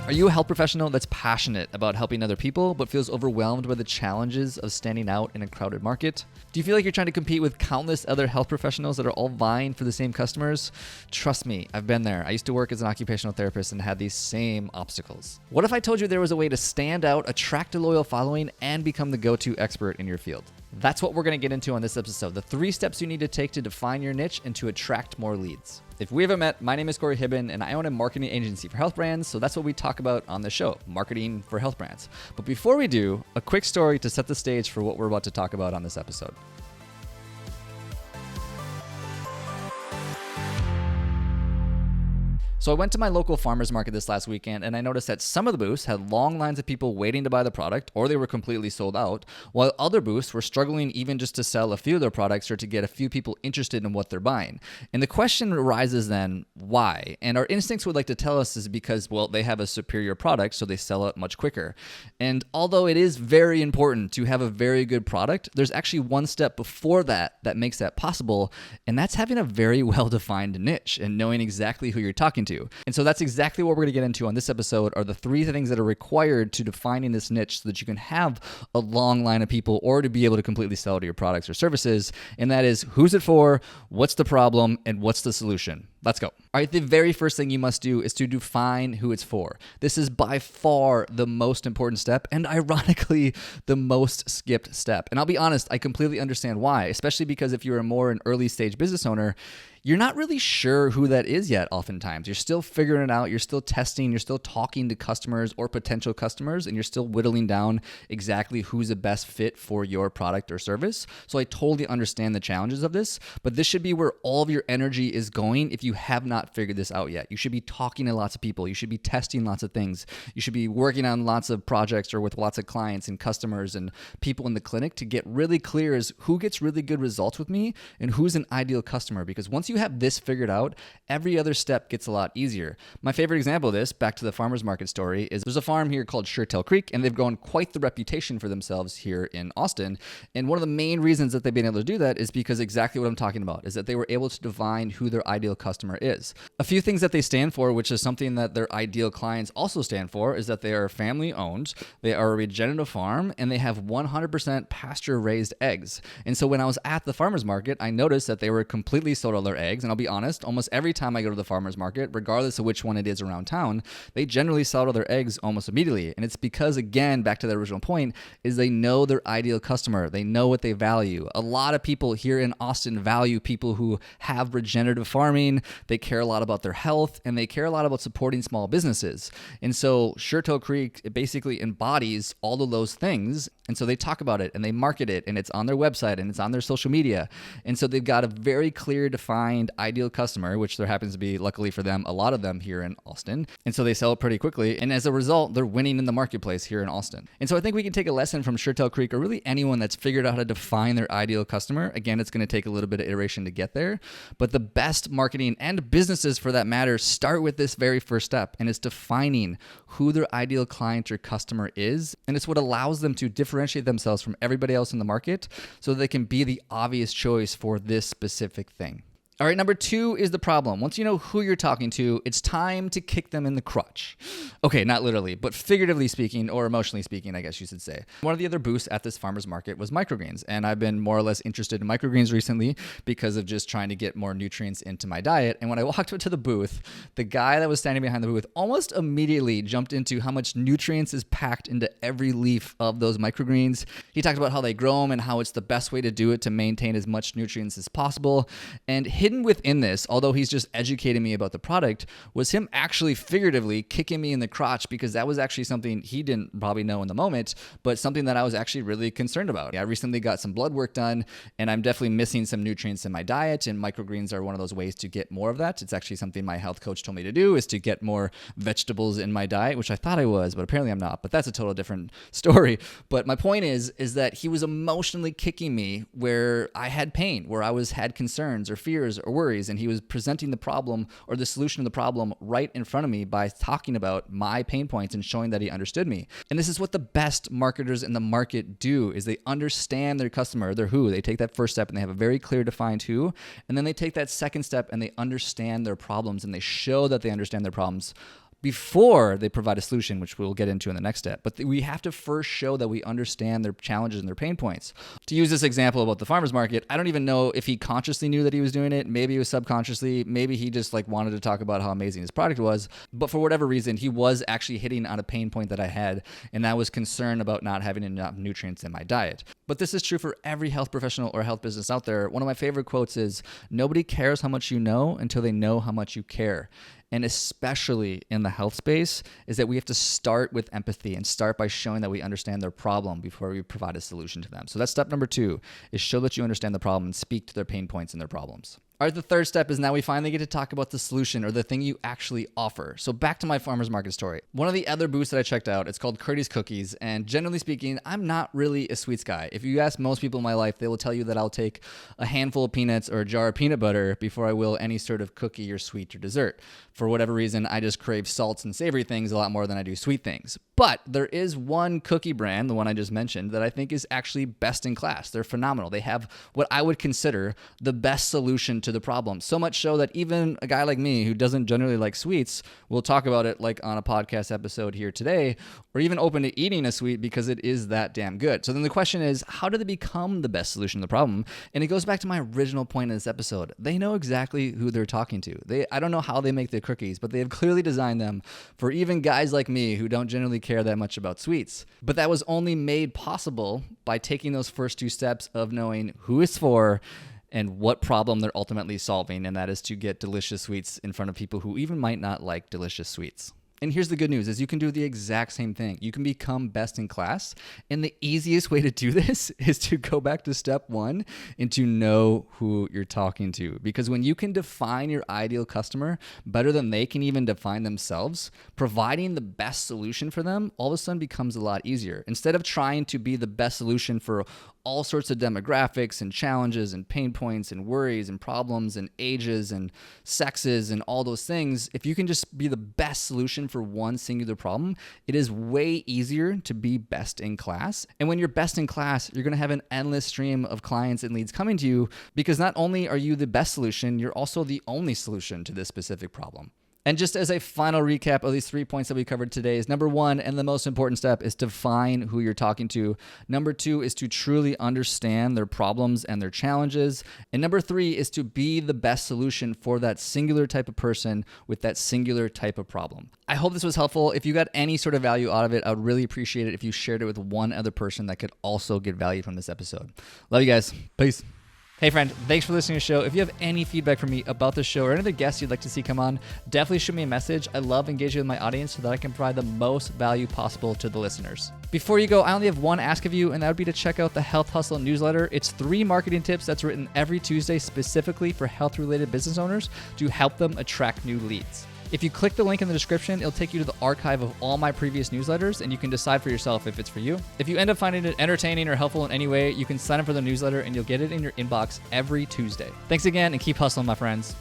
Are you a health professional that's passionate about helping other people but feels overwhelmed by the challenges of standing out in a crowded market? Do you feel like you're trying to compete with countless other health professionals that are all vying for the same customers? Trust me, I've been there. I used to work as an occupational therapist and had these same obstacles. What if I told you there was a way to stand out, attract a loyal following, and become the go-to expert in your field? That's what we're going to get into on this episode, the 3 steps you need to take to define your niche and to attract more leads. If we haven't met, my name is Hiben, and I own a marketing agency for health brands, so that's what we talk about on the show, marketing for health brands. But before we do, a quick story to set the stage for what we're about to talk about on this episode. So I went to my local farmer's market this last weekend, and I noticed that some of the booths had long lines of people waiting to buy the product, or they were completely sold out, while other booths were struggling even just to sell a few of their products or to get a few people interested in what they're buying. And the question arises then, why? And our instincts would like to tell us is because, well, they have a superior product, so they sell it much quicker. And although it is very important to have a very good product, there's actually one step before that that makes that possible, and that's having a very well-defined niche and knowing exactly who you're talking to. And so that's exactly what we're going to get into on this episode, are the 3 things that are required to defining this niche so that you can have a long line of people or to be able to completely sell to your products or services. And that is, who's it for, what's the problem, and what's the solution? Let's go. All right, the very first thing you must do is to define who it's for. This is by far the most important step and ironically the most skipped step. And I'll be honest, I completely understand why, especially because if you're a more an early stage business owner, you're not really sure who that is yet oftentimes. You're still figuring it out. You're still testing. You're still talking to customers or potential customers, and you're still whittling down exactly who's the best fit for your product or service. So I totally understand the challenges of this, but this should be where all of your energy is going if you have not figured this out yet. You should be talking to lots of people. You should be testing lots of things. You should be working on lots of projects or with lots of clients and customers and people in the clinic to get really clear as who gets really good results with me and who's an ideal customer. Because once you have this figured out, every other step gets a lot easier. My favorite example of this, back to the farmer's market story, is there's a farm here called Suretail Creek, and they've grown quite the reputation for themselves here in Austin. And one of the main reasons that they've been able to do that is because exactly what I'm talking about, is that they were able to define who their ideal customer is. A few things that they stand for, which is something that their ideal clients also stand for, is that they are family owned, they are a regenerative farm, and they have 100% pasture raised eggs. And so when I was at the farmer's market, I noticed that they were completely sold all their eggs. And I'll be honest, almost every time I go to the farmer's market, regardless of which one it is around town, they generally sell all their eggs almost immediately. And it's because, again, back to the original point, is they know their ideal customer. They know what they value. A lot of people here in Austin value people who have regenerative farming. They care a lot about their health, and they care a lot about supporting small businesses. And so Suretail Creek, it basically embodies all of those things. And so they talk about it and they market it, and it's on their website and it's on their social media. And so they've got a very clear defined ideal customer, which there happens to be, luckily for them, a lot of them here in Austin. And so they sell it pretty quickly. And as a result, they're winning in the marketplace here in Austin. And so I think we can take a lesson from Suretail Creek, or really anyone that's figured out how to define their ideal customer. Again, it's going to take a little bit of iteration to get there, but the best marketing and businesses for that matter start with this very first step, and it's defining who their ideal client or customer is. And it's what allows them to differentiate themselves from everybody else in the market so that they can be the obvious choice for this specific thing. All right, number 2 is the problem. Once you know who you're talking to, it's time to kick them in the crotch. Okay, not literally, but figuratively speaking, or emotionally speaking, I guess you should say. One of the other booths at this farmer's market was microgreens, and I've been more or less interested in microgreens recently because of just trying to get more nutrients into my diet. And when I walked up to the booth, the guy that was standing behind the booth almost immediately jumped into how much nutrients is packed into every leaf of those microgreens. He talked about how they grow them and how it's the best way to do it to maintain as much nutrients as possible. And hidden within this, although he's just educating me about the product, was him actually figuratively kicking me in the crotch, because that was actually something he didn't probably know in the moment, but something that I was actually really concerned about. I recently got some blood work done, and I'm definitely missing some nutrients in my diet, and microgreens are one of those ways to get more of that. It's actually something my health coach told me to do, is to get more vegetables in my diet, which I thought I was, but apparently I'm not. But that's a total different story. But my point is that he was emotionally kicking me where I had pain, where I had concerns or fears or worries, and he was presenting the problem or the solution to the problem right in front of me by talking about my pain points and showing that he understood me. And this is what the best marketers in the market do, is they understand their customer, their who. They take that first step and they have a very clear defined who, and then they take that second step and they understand their problems, and they show that they understand their problems before they provide a solution, which we'll get into in the next step. But we have to first show that we understand their challenges and their pain points. To use this example about the farmer's market, I don't even know if he consciously knew that he was doing it. Maybe it was subconsciously. Maybe he just like wanted to talk about how amazing his product was. But for whatever reason, he was actually hitting on a pain point that I had, and that was concern about not having enough nutrients in my diet. But this is true for every health professional or health business out there. One of my favorite quotes is, nobody cares how much you know until they know how much you care. And especially in the health space, is that we have to start with empathy and start by showing that we understand their problem before we provide a solution to them. So that's step number 2, is show that you understand the problem and speak to their pain points and their problems. All right, the third step is now we finally get to talk about the solution or the thing you actually offer. So back to my farmer's market story. One of the other booths that I checked out, it's called Curdy's Cookies. And generally speaking, I'm not really a sweets guy. If you ask most people in my life, they will tell you that I'll take a handful of peanuts or a jar of peanut butter before I will any sort of cookie or sweet or dessert. For whatever reason, I just crave salts and savory things a lot more than I do sweet things. But there is one cookie brand, the one I just mentioned, that I think is actually best in class. They're phenomenal. They have what I would consider the best solution to the problem. So much so that even a guy like me who doesn't generally like sweets will talk about it like on a podcast episode here today, or even open to eating a sweet because it is that damn good. So then the question is, how do they become the best solution to the problem? And it goes back to my original point in this episode. They know exactly who they're talking to. I don't know how they make their cookies, but they have clearly designed them for even guys like me who don't generally care that much about sweets. But that was only made possible by taking those first 2 steps of knowing who it's for and what problem they're ultimately solving, and that is to get delicious sweets in front of people who even might not like delicious sweets. And here's the good news is you can do the exact same thing. You can become best in class. And the easiest way to do this is to go back to step 1 and to know who you're talking to. Because when you can define your ideal customer better than they can even define themselves, providing the best solution for them all of a sudden becomes a lot easier. Instead of trying to be the best solution for all sorts of demographics and challenges and pain points and worries and problems and ages and sexes and all those things, if you can just be the best solution for one singular problem, it is way easier to be best in class. And when you're best in class, you're going to have an endless stream of clients and leads coming to you because not only are you the best solution, you're also the only solution to this specific problem. And just as a final recap of these 3 points that we covered today is number 1, and the most important step, is define who you're talking to. Number 2 is to truly understand their problems and their challenges. And number 3 is to be the best solution for that singular type of person with that singular type of problem. I hope this was helpful. If you got any sort of value out of it, I would really appreciate it if you shared it with one other person that could also get value from this episode. Love you guys. Peace. Hey friend, thanks for listening to the show. If you have any feedback for me about the show or any other guests you'd like to see come on, definitely shoot me a message. I love engaging with my audience so that I can provide the most value possible to the listeners. Before you go, I only have one ask of you, and that would be to check out the Health Hustle newsletter. It's 3 marketing tips that's written every Tuesday specifically for health-related business owners to help them attract new leads. If you click the link in the description, it'll take you to the archive of all my previous newsletters, and you can decide for yourself if it's for you. If you end up finding it entertaining or helpful in any way, you can sign up for the newsletter and you'll get it in your inbox every Tuesday. Thanks again, and keep hustling, my friends.